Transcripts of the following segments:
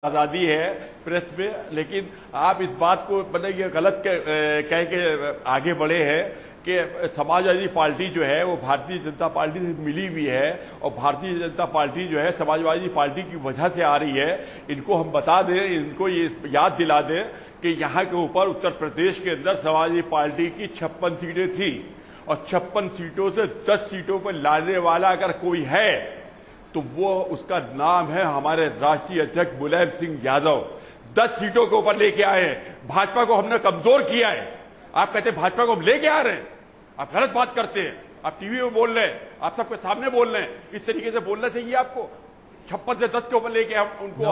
आजादी है प्रेस में, लेकिन आप इस बात को मतलब ये गलत कह के आगे बढ़े हैं कि समाजवादी पार्टी जो है वो भारतीय जनता पार्टी से मिली हुई है और भारतीय जनता पार्टी जो है समाजवादी पार्टी की वजह से आ रही है। इनको हम बता दें, इनको ये याद दिला दें कि यहाँ के ऊपर उत्तर प्रदेश के अंदर समाजवादी पार्टी की 56 सीटें थी और 56 सीटों से 10 सीटों पर लाने वाला अगर कोई है तो वो उसका नाम है हमारे राष्ट्रीय अध्यक्ष मुलायम सिंह यादव। 10 सीटों के ऊपर लेके आए हैं। भाजपा को हमने कमजोर किया है। आप कहते हैं भाजपा को हम लेके आ रहे हैं, आप गलत बात करते हैं। आप टीवी में बोल रहे हैं, आप सबके सामने बोल रहे हैं, इस तरीके से बोलना चाहिए आपको। 56 से 10 के ऊपर लेके हम उनको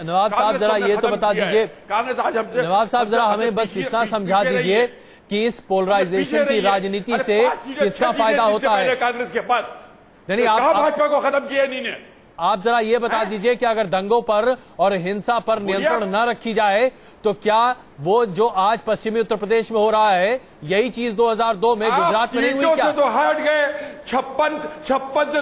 नवाब साहब जरा ये तो बता दीजिए, कांग्रेस आज हमसे, नवाब साहब जरा हमें बस इतना समझा दीजिए कि इस पोलराइजेशन की राजनीति से किसका फायदा होता है कांग्रेस के पास। नहीं, आप भाजपा को खत्म किया नहीं ने। आप जरा ये बता दीजिए कि अगर दंगों पर और हिंसा पर नियंत्रण न रखी जाए तो क्या वो जो आज पश्चिमी उत्तर प्रदेश में हो रहा है यही चीज 2002 में गुजरात में नहीं हुई क्या? तो हट गए। 56 से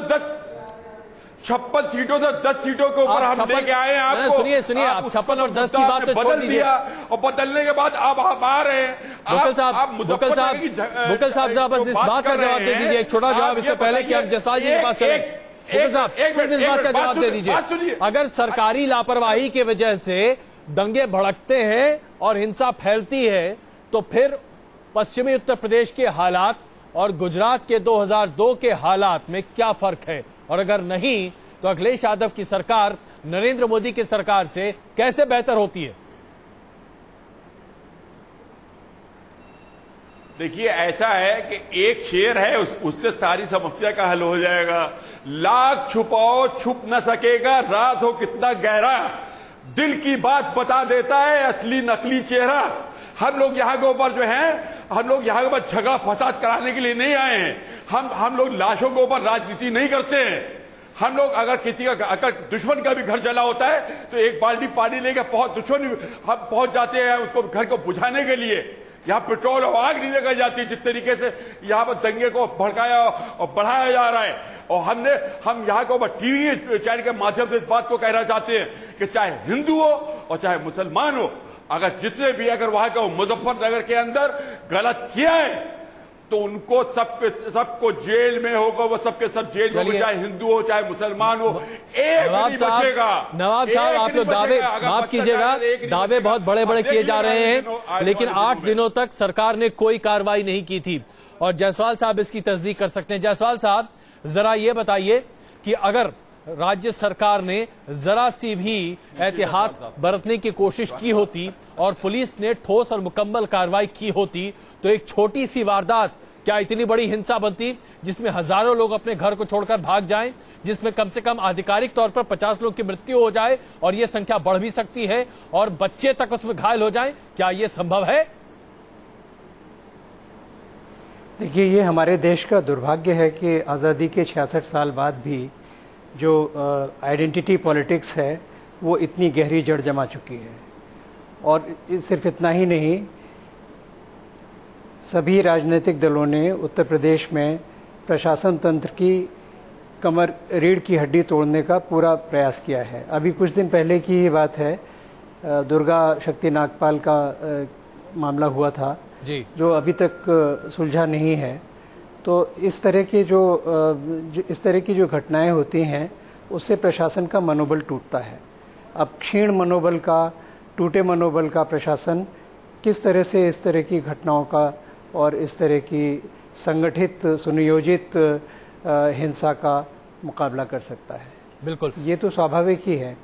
10 सीटों के ऊपर हम लेके आए हैं आपको। सुनिए आप 56 और 10 की बात तो छोड़ दीजिए और बदलने के बाद अब आप आ रहे हैं। बुकल साहब जरा बस इस बात का जवाब दे दीजिए, एक छोटा जवाब इससे पहले कि हम जयसवाल जी के पास चले। बुकल साहब सिर्फ इस बात का जवाब दे दीजिए, अगर सरकारी लापरवाही की वजह से दंगे भड़कते हैं और हिंसा फैलती है तो फिर पश्चिमी उत्तर प्रदेश के हालात और गुजरात के 2002 के हालात में क्या फर्क है? और अगर नहीं तो अखिलेश यादव की सरकार नरेंद्र मोदी की सरकार से कैसे बेहतर होती है? देखिए, ऐसा है कि एक शेर है, उससे सारी समस्या का हल हो जाएगा। लाख छुपाओ छुप न सकेगा, राज हो कितना गहरा, दिल की बात बता देता है असली नकली चेहरा। हम लोग यहाँ के ऊपर जो है, हम लोग यहाँ के ऊपर झगड़ा फसाद कराने के लिए नहीं आए हैं। हम लोग लाशों के ऊपर राजनीति नहीं करते हैं। हम लोग अगर किसी का, अगर दुश्मन का भी घर जला होता है तो एक बाल्टी पानी लेकर दुश्मन हम पहुंच जाते हैं उसको घर को बुझाने के लिए। यहाँ पेट्रोल और आग नहीं लगाई जाती जिस तरीके से यहाँ पर दंगे को भड़काया और बढ़ाया जा रहा है। और हम यहाँ के ऊपर टीवी चैनल के माध्यम से इस बात को कहना चाहते हैं कि चाहे हिंदू हो और चाहे मुसलमान हो, अगर जितने भी अगर वहां का मुजफ्फरनगर के अंदर गलत किया है तो उनको सबको जेल में होगा, वो सबके सब जेल में, चाहे हिंदू हो चाहे मुसलमान हो, एक नहीं बचेगा। नवाब साहब आप लोग दावे, माफ कीजिएगा, दावे बहुत बड़े बड़े किए जा रहे हैं, लेकिन 8 दिनों तक सरकार ने कोई कार्रवाई नहीं की थी और जायसवाल साहब इसकी तस्दीक कर सकते हैं। जायसवाल साहब जरा ये बताइए कि अगर राज्य सरकार ने जरा सी भी एहतियात बरतने की कोशिश की होती और पुलिस ने ठोस और मुकम्मल कार्रवाई की होती तो एक छोटी सी वारदात क्या इतनी बड़ी हिंसा बनती जिसमें हजारों लोग अपने घर को छोड़कर भाग जाएं, जिसमें कम से कम आधिकारिक तौर पर 50 लोग की मृत्यु हो जाए और यह संख्या बढ़ भी सकती है और बच्चे तक उसमें घायल हो जाएं? क्या यह संभव है? देखिए, ये हमारे देश का दुर्भाग्य है कि आज़ादी के 66 साल बाद भी जो आइडेंटिटी पॉलिटिक्स है वो इतनी गहरी जड़ जमा चुकी है। और सिर्फ इतना ही नहीं, सभी राजनीतिक दलों ने उत्तर प्रदेश में प्रशासन तंत्र की कमर, रीढ़ की हड्डी तोड़ने का पूरा प्रयास किया है। अभी कुछ दिन पहले की ही बात है, दुर्गा शक्ति नागपाल का मामला हुआ था जी, जो अभी तक सुलझा नहीं है। तो इस तरह की जो घटनाएं होती हैं उससे प्रशासन का मनोबल टूटता है। अब क्षीण मनोबल का, टूटे मनोबल का प्रशासन किस तरह से इस तरह की घटनाओं का और इस तरह की संगठित सुनियोजित हिंसा का मुकाबला कर सकता है? बिल्कुल, ये तो स्वाभाविक ही है।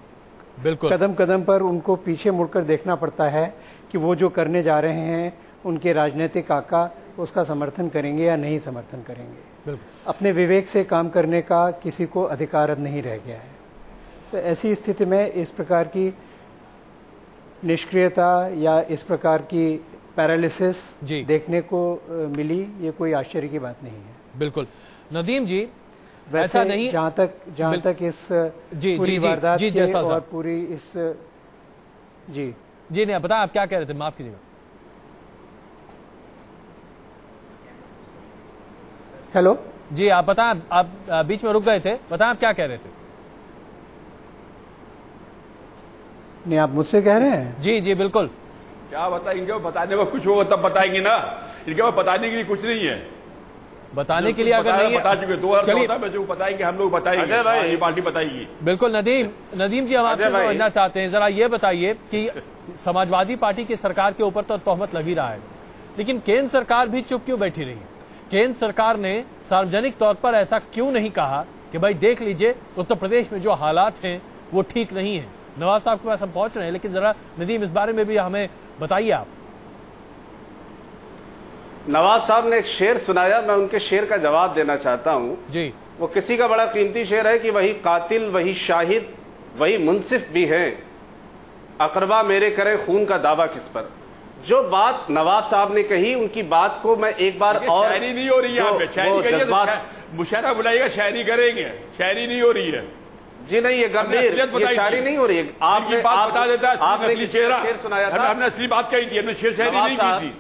बिल्कुल, कदम कदम पर उनको पीछे मुड़कर देखना पड़ता है कि वो जो करने जा रहे हैं उनके राजनीतिक आका उसका समर्थन करेंगे या नहीं समर्थन करेंगे। अपने विवेक से काम करने का किसी को अधिकार नहीं रह गया है। तो ऐसी स्थिति में इस प्रकार की निष्क्रियता या इस प्रकार की पैरालिसिस देखने को मिली, ये कोई आश्चर्य की बात नहीं है। बिल्कुल नदीम जी, वैसा नहीं, जहां तक इस पूरी वारदात और पूरी इस जी नहीं बताएं, आप क्या कह रहे थे? माफ कीजिएगा। हेलो जी, आप बताएं, आप बीच में रुक गए थे, बताएं आप क्या कह रहे थे? नहीं, आप मुझसे कह रहे हैं? जी जी बिल्कुल। क्या बताएंगे? बताने में कुछ होगा तब बताएंगे ना, इनके पास बताने के लिए कुछ नहीं है। बताने के लिए अगर नहीं बता चुके 2014 में जो बताएंगे हम लोग बताएंगे, अजय भाई, ये पार्टी बताएगी। बिल्कुल। नदीम जी, हम आपसे समझना चाहते हैं, जरा ये बताइए कि समाजवादी पार्टी की सरकार के ऊपर तो तोहमत लग ही रहा है, लेकिन केंद्र सरकार भी चुप क्यों बैठी रही? केंद्र सरकार ने सार्वजनिक तौर पर ऐसा क्यों नहीं कहा कि भाई देख लीजिए उत्तर प्रदेश में जो हालात हैं वो ठीक नहीं है? नवाज साहब के पास हम पहुंच रहे हैं, लेकिन जरा नदीम इस बारे में भी हमें बताइए आप। नवाज साहब ने एक शेर सुनाया, मैं उनके शेर का जवाब देना चाहता हूं जी। वो किसी का बड़ा कीमती शेर है कि वही कातिल, वही शाहिद, वही मुंसिफ भी हैं, अकरबा मेरे करें खून का दावा किस पर। जो बात नवाब साहब ने कही, उनकी बात को मैं एक बार और, शायरी नहीं हो रही है, शायरी करिए तो मुशायरा बुलाइएगा, शायरी करेंगे, शायरी नहीं हो रही है जी। नहीं, ये गंभीर, ये शायरी नहीं हो रही है। आपने बात बता देता है, आपने शेर सुनाया था, हमने असली बात कही थी, हमने शेर शायरी नहीं की थी।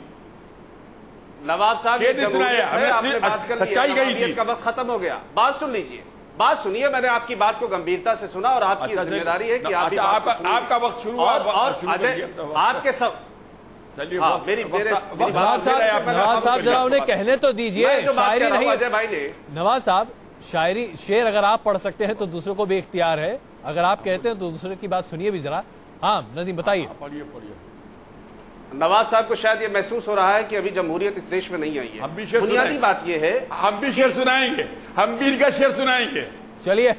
नवाब साहब ये सुनाया, आपने बात कर सच्चाई गई थी, का वक्त खत्म हो गया। बात सुन लीजिए, बात सुनिए। मैंने आपकी बात को गंभीरता से सुना और आपकी जिम्मेदारी है कि आपका वक्त शुरू और अजय आपके सब नवाज साहब जरा उन्हें कहने तो दीजिए। शायरी नहीं अजय भाई ने। नवाज साहब, शायरी शेर अगर आप पढ़ सकते हैं तो दूसरों को भी इख्तियार है, अगर आप कहते हैं तो दूसरे की बात सुनिए भी जरा। हाँ नदीम बताइए। नवाज साहब को शायद ये महसूस हो रहा है कि अभी जमहूरियत इस देश में नहीं आई है। बुनियादी बात ये है, हम भी शेर सुनाएंगे, हम भी इनका शेर सुनाएंगे। चलिए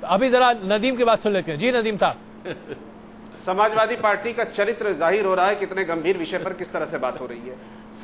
अभी जरा नदीम की बात सुन लेते हैं। जी नदीम साहब। समाजवादी पार्टी का चरित्र जाहिर हो रहा है कितने गंभीर विषय पर किस तरह से बात हो रही है।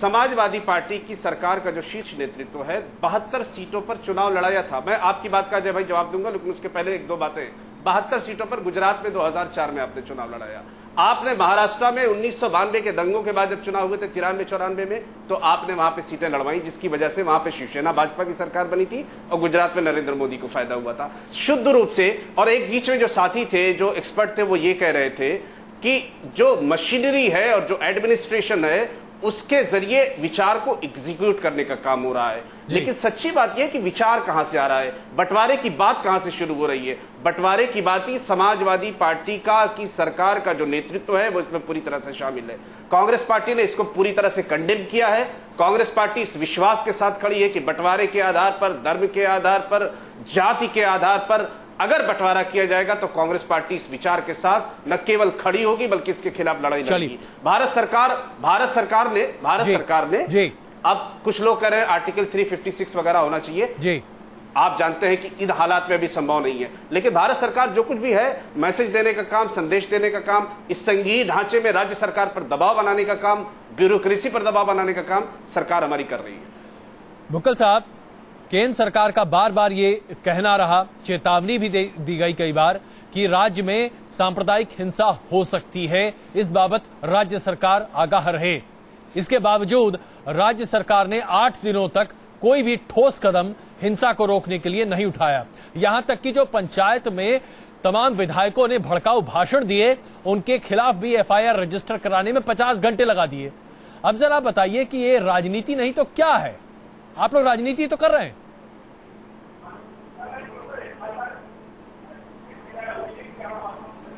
समाजवादी पार्टी की सरकार का जो शीर्ष नेतृत्व है 72 सीटों पर चुनाव लड़ाया था। मैं आपकी बात का अजय भाई जवाब दूंगा, लेकिन उसके पहले एक दो बातें। 72 सीटों पर गुजरात में 2004 में आपने चुनाव लड़ाया। आपने महाराष्ट्र में 1992 के दंगों के बाद जब चुनाव हुए थे 93-94 में, तो आपने वहां पे सीटें लड़वाई, जिसकी वजह से वहां पे शिवसेना भाजपा की सरकार बनी थी और गुजरात में नरेंद्र मोदी को फायदा हुआ था शुद्ध रूप से। और एक बीच में जो साथी थे, जो एक्सपर्ट थे, वो ये कह रहे थे कि जो मशीनरी है और जो एडमिनिस्ट्रेशन है उसके जरिए विचार को एग्जीक्यूट करने का काम हो रहा है। लेकिन सच्ची बात यह कि विचार कहां से आ रहा है, बंटवारे की बात कहां से शुरू हो रही है? बंटवारे की बात ही समाजवादी पार्टी का की सरकार का जो नेतृत्व है वो इसमें पूरी तरह से शामिल है। कांग्रेस पार्टी ने इसको पूरी तरह से कंडेम किया है। कांग्रेस पार्टी इस विश्वास के साथ खड़ी है कि बंटवारे के आधार पर, धर्म के आधार पर, जाति के आधार पर अगर बंटवारा किया जाएगा तो कांग्रेस पार्टी इस विचार के साथ न केवल खड़ी होगी बल्कि इसके खिलाफ लड़ाई लड़ेगी। भारत सरकार ने जी। अब कुछ लोग कह रहे हैं आर्टिकल 356 वगैरह होना चाहिए जी। आप जानते हैं कि इन हालात में अभी संभव नहीं है, लेकिन भारत सरकार जो कुछ भी है, मैसेज देने का काम, संदेश देने का काम, इस संघीय ढांचे में राज्य सरकार पर दबाव बनाने का काम, ब्यूरोक्रेसी पर दबाव बनाने का काम सरकार हमारी कर रही है। बुक्कल साहब, केंद्र सरकार का बार बार ये कहना रहा, चेतावनी भी दी गई कई बार कि राज्य में सांप्रदायिक हिंसा हो सकती है, इस बाबत राज्य सरकार आगाह रहे। इसके बावजूद राज्य सरकार ने 8 दिनों तक कोई भी ठोस कदम हिंसा को रोकने के लिए नहीं उठाया। यहां तक कि जो पंचायत में तमाम विधायकों ने भड़काऊ भाषण दिए, उनके खिलाफ भी एफआईआर रजिस्टर कराने में 50 घंटे लगा दिए। अब जरा बताइए कि ये राजनीति नहीं तो क्या है? आप लोग राजनीति तो कर रहे हैं।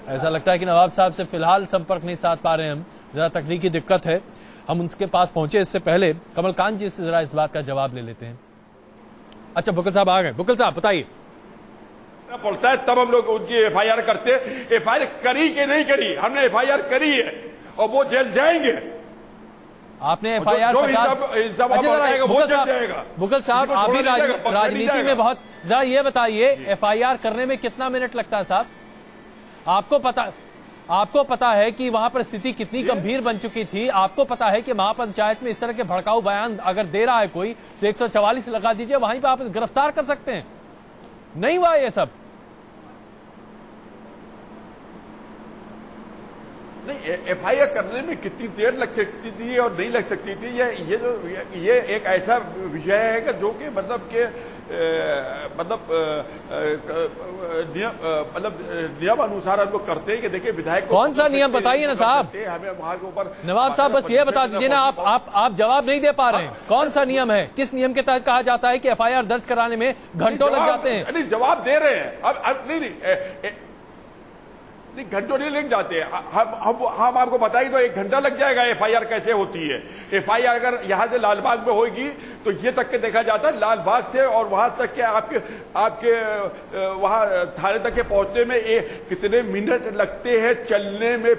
ऐसा लगता है कि नवाब साहब से फिलहाल संपर्क नहीं साध पा रहे हैं हम, जरा तकनीकी दिक्कत है। हम उनके पास पहुंचे, इससे पहले कमलकांत जी से जरा इस बात का जवाब ले लेते हैं। अच्छा बुक्कल साहब आ गए। बुक्कल साहब बताइए। पड़ता है तब हम लोग उनकी एफआईआर करते। एफआईआर करी कि नहीं करी? हमने एफआईआर करी है और वो जेल जाएंगे। आपने एफआईआर बुक्कल साहब, आप भी राजनीति में बहुत, जरा ये बताइए एफआईआर करने में कितना मिनट लगता है साहब? आपको पता है कि वहां पर स्थिति कितनी गंभीर बन चुकी थी। आपको पता है कि महापंचायत में इस तरह के भड़काऊ बयान अगर दे रहा है कोई तो 144 लगा दीजिए, वहीं पर आप गिरफ्तार कर सकते हैं। नहीं हुआ ये सब। नहीं, एफआईआर करने में कितनी देर लग सकती थी और नहीं लग सकती थी, ये एक ऐसा विषय है कि जो कि मतलब नियम अनुसार हम लोग करते हैं कि देखिए विधायक कौन सा नियम बताइए ना साहब। हमें वहां के ऊपर नवाब साहब बस ये बता दीजिए ना, आप जवाब नहीं दे पा रहे हैं। कौन सा नियम है, किस नियम के तहत कहा जाता है कि एफआईआर दर्ज कराने में घंटों लग जाते हैं? नहीं, जवाब दे रहे हैं। अब नहीं नहीं, घंटों नहीं लग जाते। हम आपको बताइए तो 1 घंटा लग जाएगा एफआईआर कैसे होती है। एफआईआर अगर यहां से लालबाग में होगी तो ये तक के देखा जाता है लालबाग से और वहां तक के आपके वहां थाने तक के पहुंचने में कितने मिनट लगते हैं चलने में।